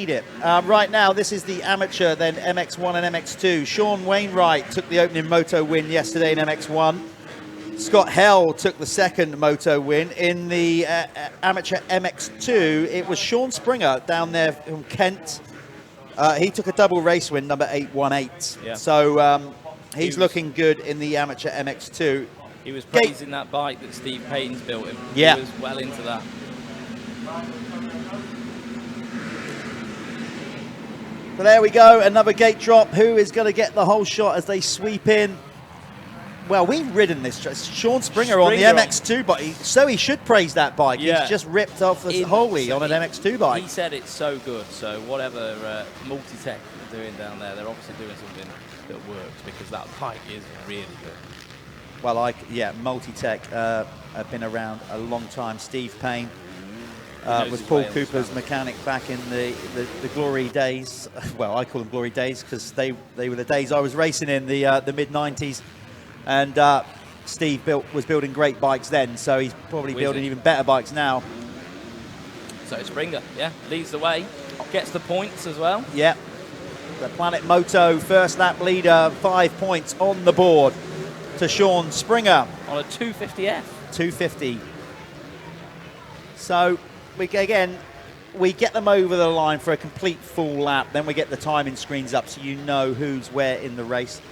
lead it. Right now, this is the amateur, then MX1 and MX2. Sean Wainwright took the opening moto win yesterday in MX1. Scott Hell took the second moto win. In the amateur MX2, it was Sean Springer down there from Kent. He took a double race win, number 818. Yeah. So he's looking good in the amateur MX2. He was praising that bike that Steve Payne's built him. Yeah. He was well into that. So there we go, another gate drop. Who is going to get the whole shot as they sweep in? Well, we've ridden this. Sean Springer on the MX2 bike, so he should praise that bike. Yeah. He's just ripped off the wholly on an MX2 bike. He said it's so good, so whatever multi-tech they're doing down there, they're obviously doing something that works, because that bike is really good. Well, multi-tech have been around a long time. Steve Payne was Paul Cooper's mechanic back in the glory days. Well, I call them glory days because they were the days I was racing in the mid-90s. And Steve was building great bikes then, so he's probably building even better bikes now. So Springer, leads the way, gets the points as well. Yeah, the Planet Moto first lap leader, 5 points on the board to Sean Springer. On a 250F. 250. So, we get them over the line for a complete full lap, then we get the timing screens up so you know who's where in the race.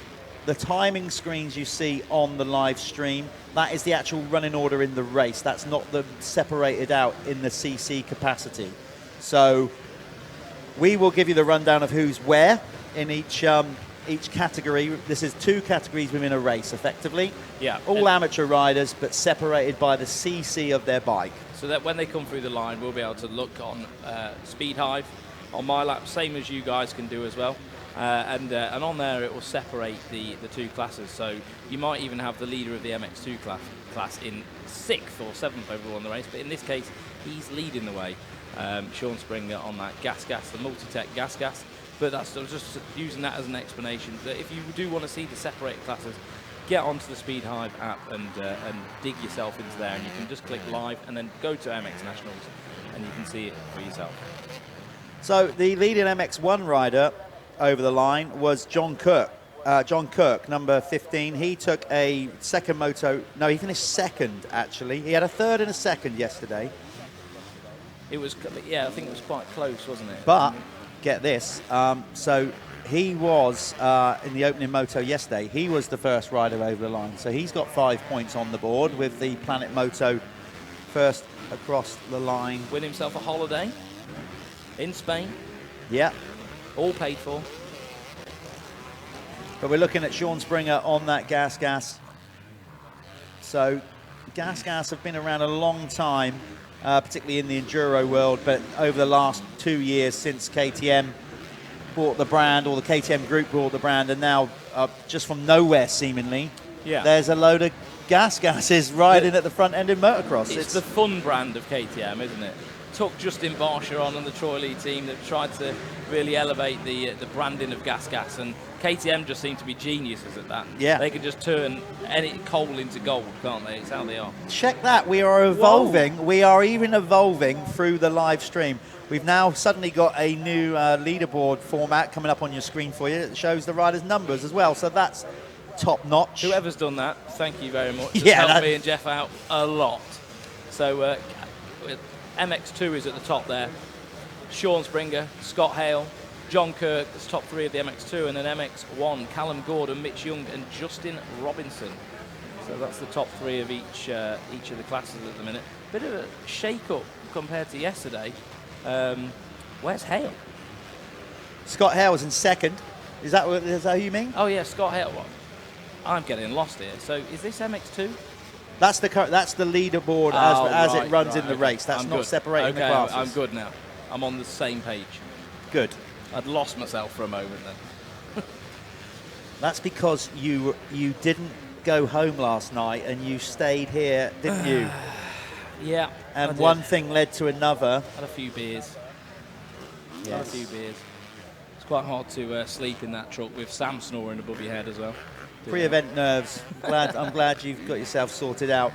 The timing screens you see on the live stream, that is the actual running order in the race. That's not the separated out in the CC capacity. So we will give you the rundown of who's where in each category. This is 2 categories within a race, effectively. Yeah. All amateur riders, but separated by the CC of their bike. So that when they come through the line, we'll be able to look on Speed Hive, on my lap, same as you guys can do as well. And on there it will separate the 2 classes, so you might even have the leader of the MX2 class in 6th or 7th overall in the race, but in this case he's leading the way, Sean Springer on that gas, the multi-tech gas, but that's just using that as an explanation that if you do want to see the separated classes, get onto the Speed Hive app and dig yourself into there, and you can just click live and then go to MX Nationals and you can see it for yourself. So the leading MX1 rider over the line was John Kirk. John Kirk, number 15. He took a second moto. No, he finished second, actually. He had a third and a second yesterday. It was, I think it was quite close, wasn't it? But, get this, so he was, in the opening moto yesterday, he was the first rider over the line. So he's got 5 points on the board with the Planet Moto first across the line. Win himself a holiday in Spain. Yeah. All paid for. But we're looking at Sean Springer on that gas. So gas have been around a long time, particularly in the enduro world, but over the last 2 years since KTM bought the brand, or the KTM group bought the brand, and now just from nowhere seemingly, there's a load of gases riding at the front end in motocross. It's the fun brand of KTM, isn't it? Took Justin Barsha on and the Troy Lee team that tried to really elevate the branding of gas, and KTM just seem to be geniuses at that. Yeah. They can just turn any coal into gold, can't they? It's how they are. Check that. We are evolving. Whoa. We are even evolving through the live stream. We've now suddenly got a new leaderboard format coming up on your screen for you. It shows the riders' numbers as well, so that's top notch. Whoever's done that, thank you very much. It's helped me and Jeff out a lot. So MX2 is at the top there. Sean Springer, Scott Hale, John Kirk, that's top 3 of the MX2, and then MX1, Callum Gordon, Mitch Young, and Justin Robinson. So that's the top 3 of each of the classes at the minute. Bit of a shake-up compared to yesterday. Where's Hale? Scott Hale was in second. Is that who you mean? Oh yeah, Scott Hale. I'm getting lost here. So is this MX2? That's the leaderboard as it runs in the race. That's not separating the classes. I'm good now. I'm on the same page. Good. I'd lost myself for a moment then. That's because you didn't go home last night and you stayed here, didn't you? Yeah. And one thing led to another. Had a few beers. Yes. Had a few beers. It's quite hard to sleep in that truck with Sam snoring above your head as well. Pre-event nerves. I'm glad you've got yourself sorted out.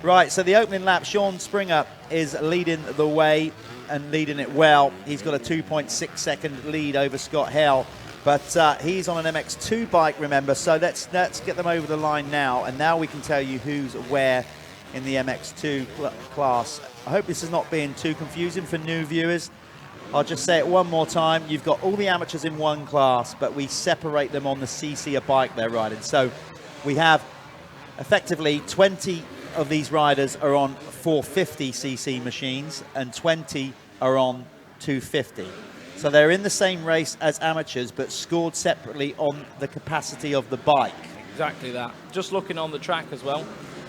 Right, so the opening lap, Sean Springer is leading the way and leading it well. He's got a 2.6 second lead over Scott Hell, but he's on an MX2 bike, remember, so let's get them over the line now, and now we can tell you who's where in the MX2 class. I hope this is not being too confusing for new viewers. I'll just say it one more time. You've got all the amateurs in one class, but we separate them on the CC of bike they're riding. So we have effectively 20 of these riders are on 450cc machines and 20 are on 250. So they're in the same race as amateurs, but scored separately on the capacity of the bike. Exactly that. Just looking on the track as well,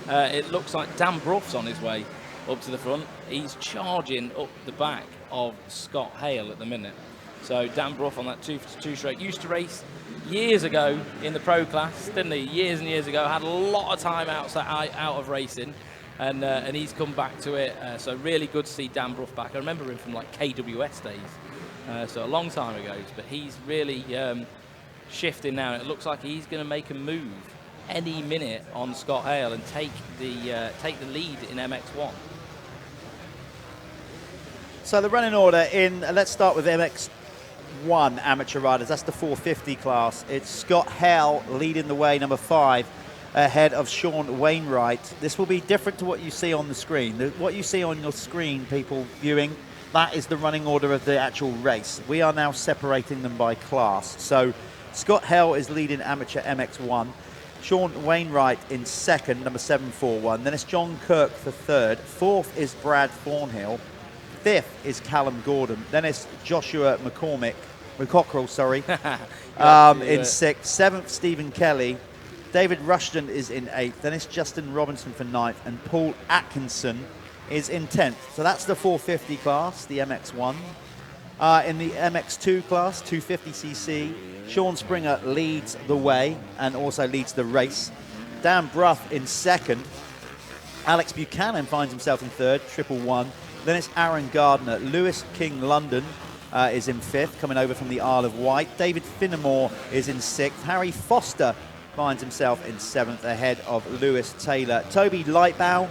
it looks like Dan Bruff's on his way up to the front. He's charging up the back of Scott Hale at the minute. So Dan Bruff on that 252 straight used to race years ago in the pro class, didn't he? Years and years ago, had a lot of time out of racing, and he's come back to it. So really good to see Dan Bruff back. I remember him from like KWS days, so a long time ago. But he's really shifting now. It looks like he's going to make a move any minute on Scott Hale and take the lead in MX1. So the running order in, let's start with MX1 amateur riders. That's the 450 class. It's Scott Hale leading the way, number 5, ahead of Sean Wainwright. This will be different to what you see on the screen. What you see on your screen, people viewing, that is the running order of the actual race. We are now separating them by class. So Scott Hale is leading amateur MX1. Sean Wainwright in second, number 741. Then it's John Kirk for third. Fourth is Brad Thornhill. Fifth is Callum Gordon. Then it's Joshua McCockrell, sorry, in sixth. Seventh, Stephen Kelly. David Rushton is in eighth. Then it's Justin Robinson for ninth. And Paul Atkinson is in 10th. So that's the 450 class, the MX1. In the MX2 class, 250cc, Sean Springer leads the way and also leads the race. Dan Bruff in second. Alex Buchanan finds himself in third, 111. Then it's Aaron Gardner. Lewis King London is in fifth, coming over from the Isle of Wight. David Finnemore is in sixth. Harry Foster finds himself in seventh, ahead of Lewis Taylor. Toby Lightbow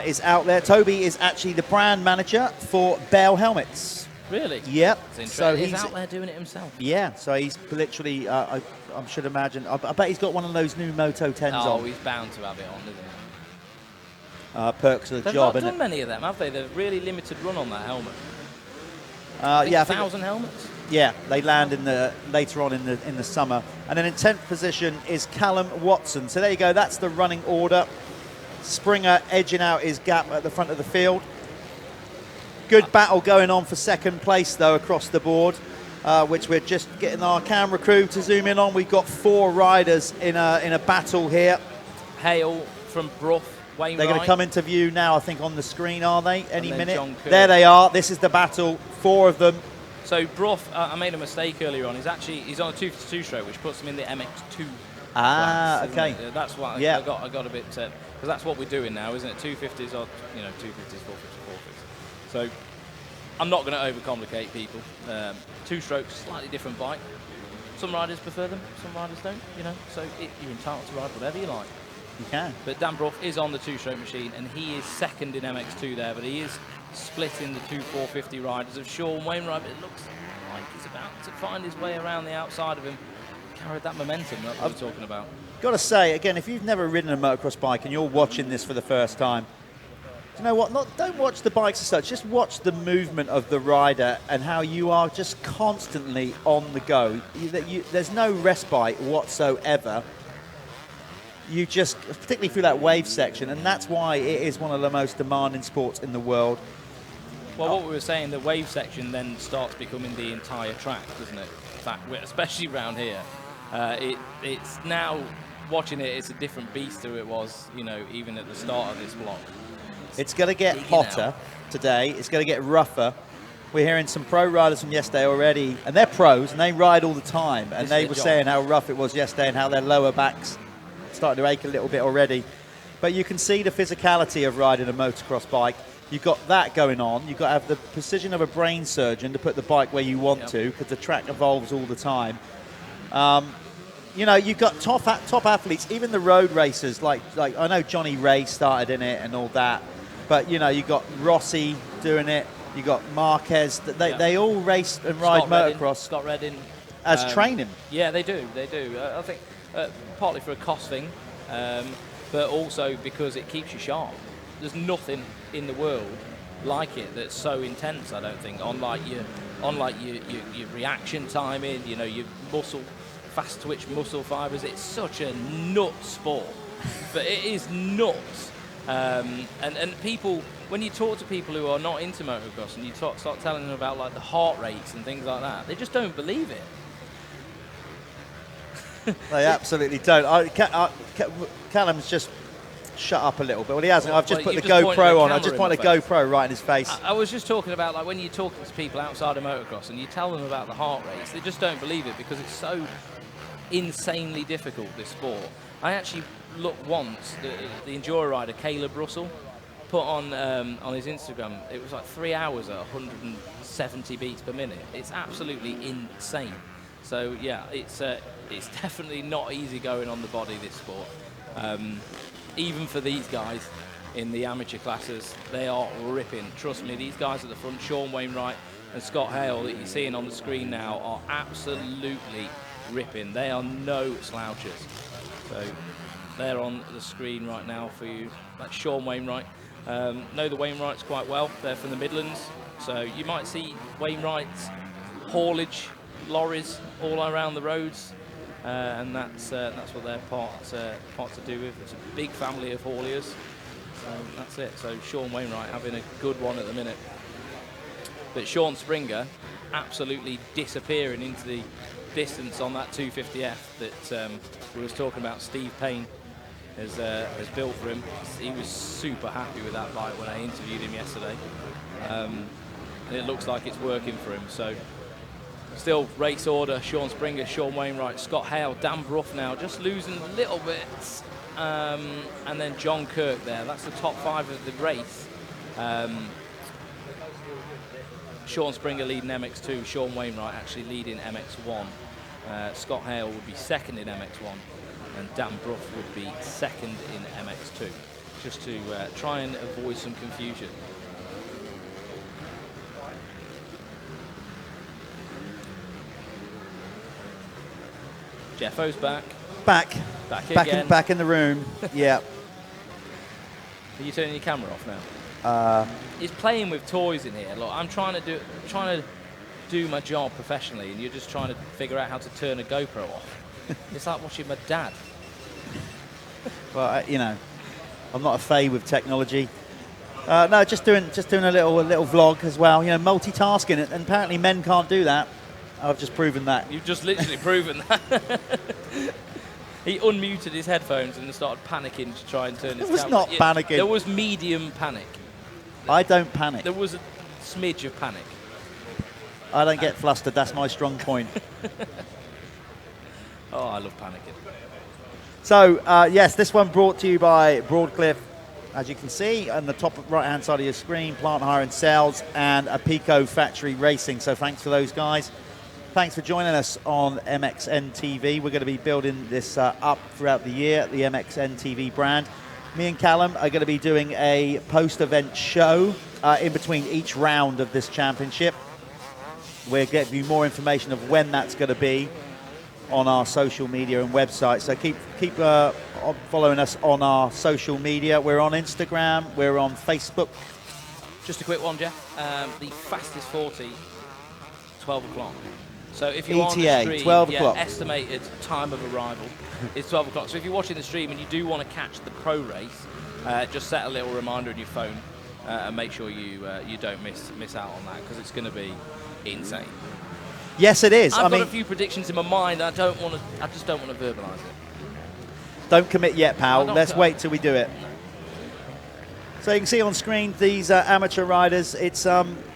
is out there. Toby is actually the brand manager for Bell Helmets. Really? Yep. So he's out there doing it himself. Yeah, so he's literally, I should imagine, I bet he's got one of those new Moto 10s on. Oh, he's bound to have it on, isn't he? Perks of the They've job. They've not done many of them, have they? They've really limited run on that helmet. Yeah, 1,000 helmets. Yeah, they land later on in the summer. And then in 10th position is Callum Watson. So there you go. That's the running order. Springer edging out his gap at the front of the field. Good battle going on for second place though across the board, which we're just getting our camera crew to zoom in on. We've got 4 riders in a battle here. Hale from Bruff. Wainwright. They're going to come into view now, I think, on the screen, are they? Any minute? There they are. This is the battle. 4 of them. So Bruff, I made a mistake earlier on. He's on a 252 stroke, which puts him in the MX2. Ah, class, okay. That's why I got a bit because that's what we're doing now, isn't it? 250s or 250s, 450s, 450s. So I'm not going to overcomplicate people. 2 strokes, slightly different bike. Some riders prefer them, some riders don't. So you're entitled to ride whatever you like. You can. But Dan Bruff is on the 2-stroke machine, and he is second in MX2 there, but he is splitting the 2 450 riders of Sean Wainwright. But it looks like he's about to find his way around the outside of him, carried that momentum that we were talking about. Got to say, again, if you've never ridden a motocross bike and you're watching this for the first time, you know what? Don't watch the bikes as such. Just watch the movement of the rider and how you are just constantly on the go. There's no respite whatsoever. You just, particularly through that wave section, and that's why it is one of the most demanding sports in the world. Well, what we were saying, the wave section then starts becoming the entire track, doesn't it? In fact, especially around here, it's now watching it. It's a different beast to it was, even at the start of this block. It's going to get hotter today. It's going to get rougher. We're hearing some pro riders from yesterday already, and they're pros and they ride all the time. And they were saying how rough it was yesterday and how their lower backs starting to ache a little bit already. But you can see the physicality of riding a motocross bike. You've got that going on. You've got to have the precision of a brain surgeon to put the bike where you want to, because the track evolves all the time. you know, you've got top athletes, even the road racers. Like I know Johnny Ray started in it and all that, but you know, you got Rossi doing it. You got Marquez. They all race and ride motocross. Scott Redding as training. Yeah, they do. They do. I think partly for a cost thing, but also because it keeps you sharp. There's nothing in the world like it that's so intense. I don't think. Unlike your reaction timing, you know, your fast twitch muscle fibers. It's such a nut sport, but it is nuts. And people, when you talk to people who are not into motocross and you start telling them about like the heart rates and things like that, they just don't believe it. They absolutely don't. Callum's just shut up a little bit. Well, he hasn't. I've just put the GoPro on. I just want a GoPro right in his face. I was just talking about like when you're talking to people outside of motocross and you tell them about the heart rates, they just don't believe it because it's so insanely difficult, this sport. I actually looked once, the enduro rider Caleb Russell put on his Instagram, it was like 3 hours at 170 beats per minute. It's absolutely insane. So yeah, it's definitely not easy going on the body, this sport. Even for these guys in the amateur classes, they are ripping. Trust me, these guys at the front, Sean Wainwright and Scott Hale that you're seeing on the screen now, are absolutely ripping. They are no slouchers. So they're on the screen right now for you. That's Sean Wainwright. Know the Wainwrights quite well. They're from the Midlands. So you might see Wainwright's haulage lorries all around the roads. And that's what they're part to do with. It's a big family of hauliers. So that's it. So Sean Wainwright having a good one at the minute. But Sean Springer absolutely disappearing into the distance on that 250F that we was talking about. Steve Payne has built for him. He was super happy with that bike when I interviewed him yesterday, and it looks like it's working for him. So still race order: Sean Springer, Sean Wainwright, Scott Hale, Dan Brough now just losing a little bit, and then John Kirk there. That's the top 5 of the race. Sean Springer leading MX2, Sean Wainwright actually leading MX1. Scott Hale would be second in MX1, and Dan Brough would be second in MX2, just to try and avoid some confusion. Jeffo's back. Back again. Back in the room. Yeah. Are you turning your camera off now? He's playing with toys in here. Look, I'm trying to do my job professionally, and you're just trying to figure out how to turn a GoPro off. It's like watching my dad. Well, you know, I'm not a fay with technology. No, just doing a little vlog as well. You know, multitasking, and apparently men can't do that. I've just proven that. You've just literally proven that. He unmuted his headphones and started panicking to try and turn his camera. It was not panicking. There was medium panic. I don't panic. There was a smidge of panic. I don't get flustered. That's my strong point. Oh, I love panicking. So, yes, this one brought to you by Broadcliff. As you can see on the top right-hand side of your screen, Plant Hire and Sales and Apico Factory Racing. So thanks for those guys. Thanks for joining us on MXN-TV. We're going to be building this up throughout the year, the MXN-TV brand. Me and Callum are going to be doing a post-event show in between each round of this championship. We'll give you more information of when that's going to be on our social media and website. So keep following us on our social media. We're on Instagram. We're on Facebook. Just a quick one, Jeff. The fastest 40, 12 o'clock. So if you're on the stream, 12 o'clock. Estimated time of arrival is 12 o'clock. So if you're watching the stream and you do want to catch the pro race, just set a little reminder on your phone and make sure you don't miss out on that, because it's going to be insane. Yes, it is. I've got a few predictions in my mind. I just don't want to verbalise it. Don't commit yet, pal. Let's wait till we do it. So you can see on screen these amateur riders. It's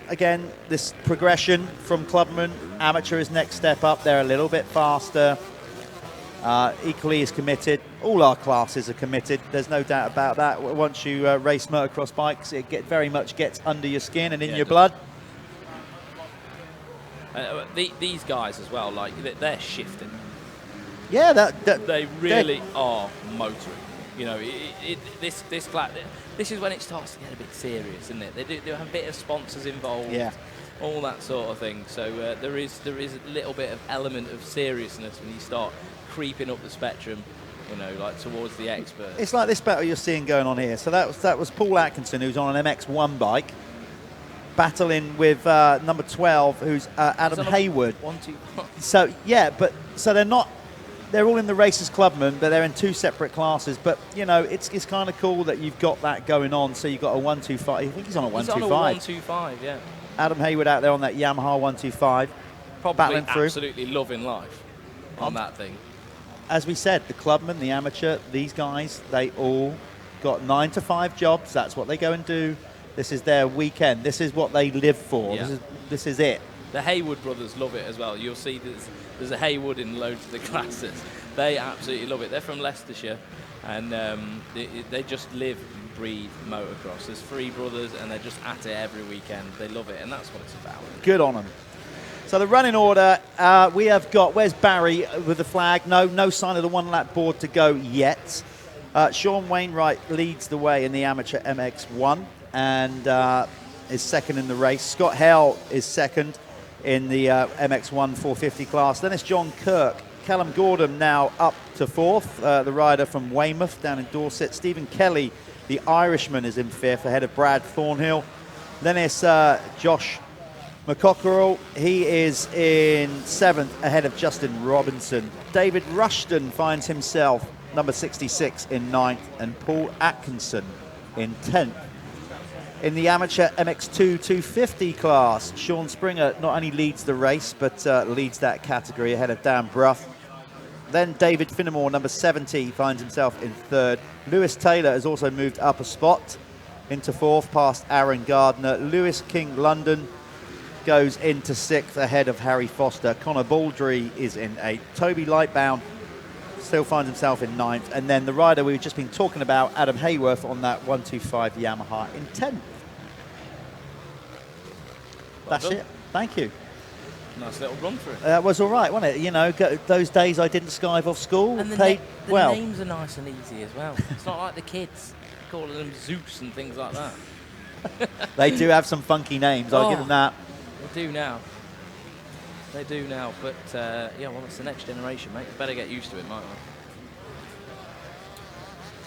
again, this progression from clubman. Amateur is next step up. They're a little bit faster. Equally as committed. All our classes are committed. There's no doubt about that. Once you race motocross bikes, it very much gets under your skin and in your blood. These guys as well, like they're shifting. Yeah, they really are motoring. You know, this is when it starts to get a bit serious, isn't it? They have a bit of sponsors involved, Yeah. all that sort of thing. So there is a little bit of element of seriousness when you start creeping up the spectrum, you know, like towards the expert. It's like this battle you're seeing going on here. So that was Paul Atkinson, who's on an MX1 bike, battling with number 12, who's Adam Hayward. 1, 2, 5. So yeah, so they're not. They're all in the Racers Clubman, but they're in two separate classes. But you know, it's kind of cool that you've got that going on. So you've got a 125. I think he's on a 125. He's on a 125, yeah. Adam Hayward out there on that Yamaha 125. Probably battling through. Absolutely loving life on that thing. As we said, the clubman, the amateur, these guys, they all got 9 to 5 jobs. That's what they go and do. This is their weekend. This is what they live for. Yeah. This is it. The Hayward brothers love it as well. You'll see there's a Hayward in loads of the classes. They absolutely love it. They're from Leicestershire, and they just live and breathe motocross. There's 3 brothers, and they're just at it every weekend. They love it, and that's what it's about. Good on them. So the running order, we have got, where's Barry with the flag? No sign of the 1 lap board to go yet. Sean Wainwright leads the way in the amateur MX1 and is second in the race. Scott Hale is second in the MX1 450 class. Then it's John Kirk. Callum Gordon now up to 4th, the rider from Weymouth down in Dorset. Stephen Kelly, the Irishman, is in 5th ahead of Brad Thornhill. Then it's Josh McCockerell, he is in 7th ahead of Justin Robinson. David Rushton finds himself number 66 in 9th, and Paul Atkinson in 10th. In the amateur MX2 250 class, Sean Springer not only leads the race, but leads that category ahead of Dan Bruff. Then David Finnemore, number 70, finds himself in 3rd. Lewis Taylor has also moved up a spot into 4th past Aaron Gardner. Lewis King London goes into 6th ahead of Harry Foster. Connor Baldry is in 8th. Toby Lightbound still finds himself in 9th. And then the rider we've just been talking about, Adam Hayworth, on that 125 Yamaha in 10th. That's it. Thank you. Nice little run through. That was all right, wasn't it? You know, those days I didn't skive off school, and paid well. The names are nice and easy as well. It's not like the kids calling them Zeus and things like that. They do have some funky names, I'll give them that. They do now. They do now, but yeah, well, it's the next generation, mate. You better get used to it, mightn't we?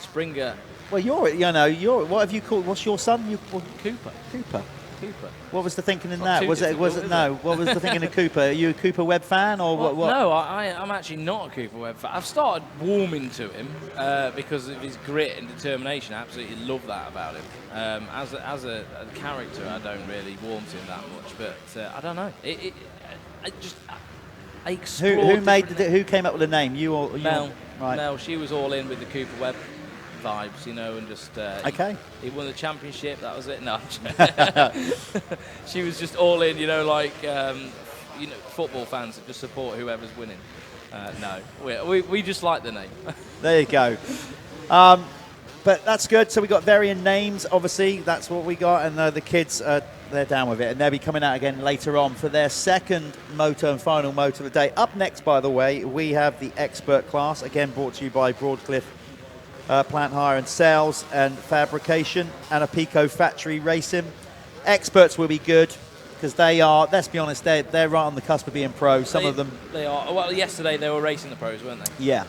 Springer. Well, you're what have you called? What's your son? Cooper. Cooper. Cooper. What was the thinking in that? Was it no? What was the thinking of Cooper? Are you a Cooper Webb fan or what? No, I'm actually not a Cooper Webb fan. I've started warming to him because of his grit and determination. I absolutely love that about him. As a character, I don't really warm to him that much, but I don't know. I explored. Who came up with the name? You or Mel? Right. Mel. She was all in with the Cooper Webb vibes, you know, and just okay. He won the championship. That was it. No, she was just all in, you know, like you know, football fans that just support whoever's winning. No, we just like the name. There you go. But that's good. So we got varying names. Obviously, that's what we got, and the kids they're down with it, and they'll be coming out again later on for their second moto and final moto of the day. Up next, by the way, we have the expert class, again brought to you by Broadcliff Plant Hire and Sales and Fabrication and a Pico Factory Racing. Experts will be good because they are, let's be honest, they're right on the cusp of being pro. Some of them. They are. Well, yesterday they were racing the pros, weren't they? Yeah.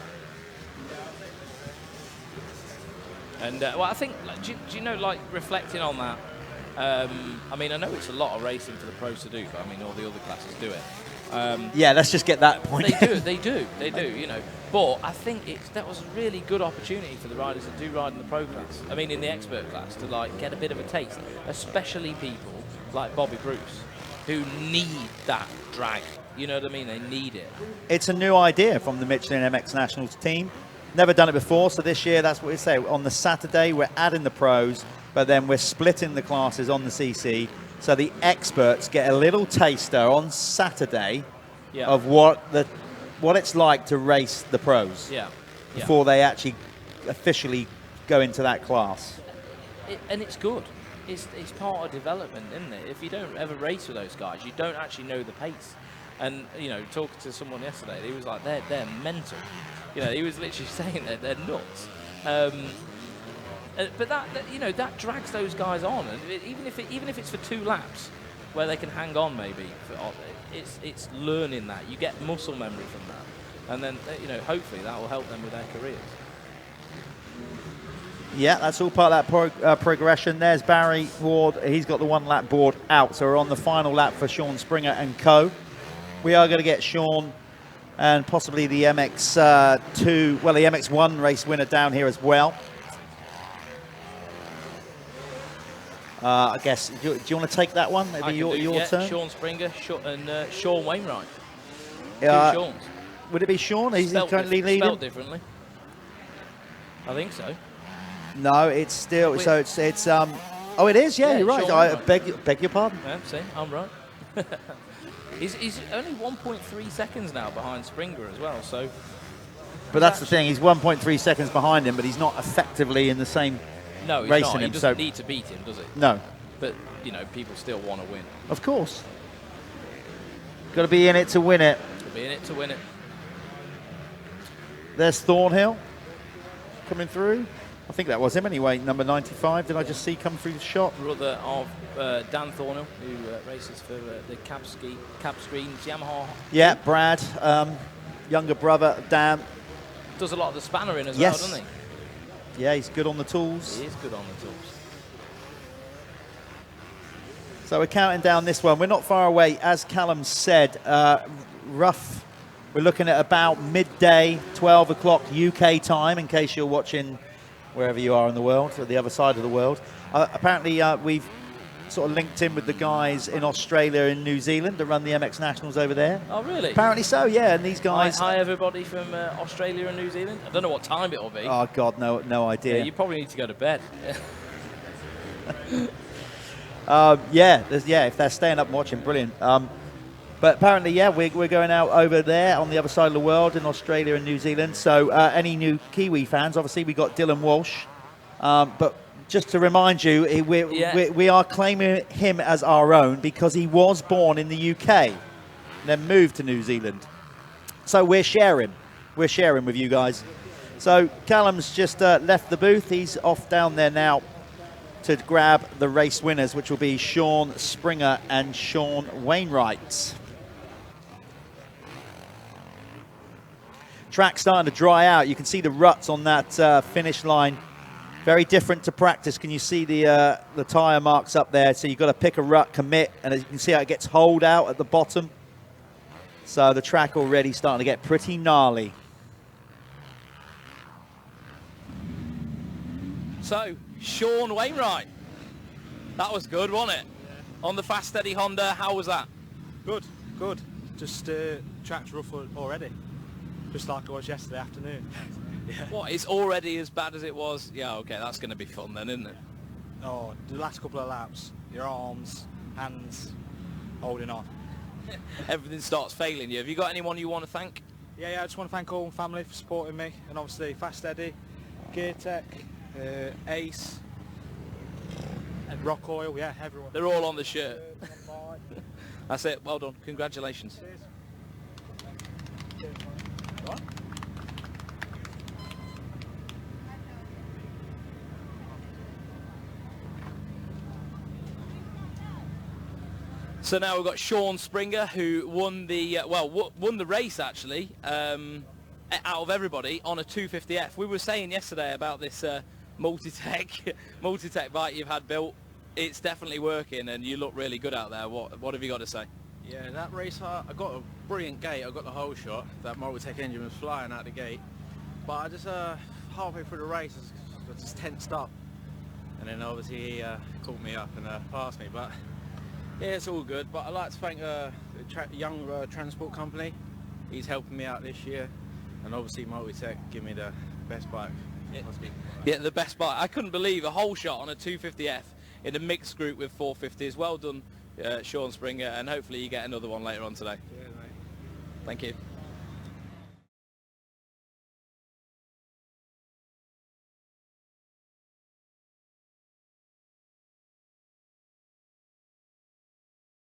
And well, I think, do you know, like reflecting on that, I mean, I know it's a lot of racing for the pros to do, but I mean, all the other classes do it. Yeah, let's just get that point. They do, you know. But I think that was a really good opportunity for the riders that do ride in the pro class. I mean, in the expert class, to like get a bit of a taste, especially people like Bobby Bruce, who need that drag. You know what I mean? They need it. It's a new idea from the Michelin MX Nationals team. Never done it before, so this year that's what we say. On the Saturday, we're adding the pros, but then we're splitting the classes on the CC. So the experts get a little taster on Saturday of what it's like to race the pros before they actually officially go into that class. And it's good. It's part of development, isn't it? If you don't ever race with those guys, you don't actually know the pace. And, you know, talking to someone yesterday, he was like, they're mental. You know, he was literally saying that they're nuts. But that, you know, that drags those guys on. And even if it's for 2 laps, where they can hang on maybe, it's learning that. You get muscle memory from that. And then, you know, hopefully that will help them with their careers. Yeah, that's all part of that progression. There's Barry Ward. He's got the 1 lap board out. So we're on the final lap for Sean Springer and co. We are going to get Sean and possibly the MX2, well, the MX1 race winner down here as well. I guess, do you want to take that one? Maybe your turn? Sean Springer and Sean Wainwright. 2 Seans. Would it be Sean? He's currently leading? Spelled differently. I think so. No, it's still, so it's oh, it is, yeah, you're right. Sean I beg your pardon. Yeah, see, I'm right. He's only 1.3 seconds now behind Springer as well, so. But that's the thing, he's 1.3 seconds behind him, but he's not effectively in the same race in him. He doesn't need to beat him, does he? No. But, you know, people still want to win. Of course. Got to be in it to win it. Got to be in it to win it. There's Thornhill coming through. I think that was him anyway, number 95. Did I just see come through the shot? Brother of Dan Thornhill, who races for the Cab Screens Yamaha. Yeah, Brad, younger brother of Dan. Does a lot of the spannering as well, doesn't he? Yeah, he's good on the tools. He is good on the tools. So we're counting down this one. We're not far away. As Callum said, rough. We're looking at about midday, 12 o'clock UK time, in case you're watching wherever you are in the world, or the other side of the world. Apparently, we've sort of linked in with the guys in Australia and New Zealand to run the MX Nationals over there. Oh, really? Apparently so, yeah. And these guys... Hi everybody from Australia and New Zealand. I don't know what time it'll be. Oh, God, no idea. Yeah, you probably need to go to bed. Yeah, if they're staying up and watching, brilliant. But apparently, yeah, we're going out over there on the other side of the world in Australia and New Zealand. So any new Kiwi fans, obviously we got Dylan Walsh. But just to remind you, we are claiming him as our own because he was born in the UK, then moved to New Zealand. So we're sharing with you guys. So Callum's just left the booth. He's off down there now to grab the race winners, which will be Sean Springer and Sean Wainwright. Track starting to dry out. You can see the ruts on that finish line. Very different to practice. Can you see the tyre marks up there? So you've got to pick a rut, commit, and as you can see how it gets holed out at the bottom. So the track already starting to get pretty gnarly. So, Sean Wainwright. That was good, wasn't it? Yeah. On the Fast Steady Honda, how was that? Good. Just track's rough already. Just like it was yesterday afternoon. Yeah. What, it's already as bad as it was? Yeah, okay, that's going to be fun then, isn't it? Oh, the last couple of laps, your arms, hands, holding on. Everything starts failing you. Have you got anyone you want to thank? Yeah, I just want to thank all my family for supporting me, and obviously Fast Steady, Gear Tech, Ace, and Rock Oil, yeah, everyone. They're all on the shirt. That's it, well done, congratulations. Cheers. So now we've got Sean Springer, who won the won the race actually out of everybody on a 250F. We were saying yesterday about this multi-tech bike you've had built. It's definitely working, and you look really good out there. What have you got to say? Yeah, that race, I got a brilliant gate. I got the whole shot. That multi-tech engine was flying out the gate, but I just halfway through the race, I just tensed up, and then obviously he caught me up and passed me. But yeah, it's all good. But I'd like to thank the young transport company. He's helping me out this year, and obviously Multitech give me the best bike. Yeah, the best bike. I couldn't believe a whole shot on a 250F in a mixed group with 450s. Well done, Sean Springer, and hopefully you get another one later on today. Yeah, mate. Thank you.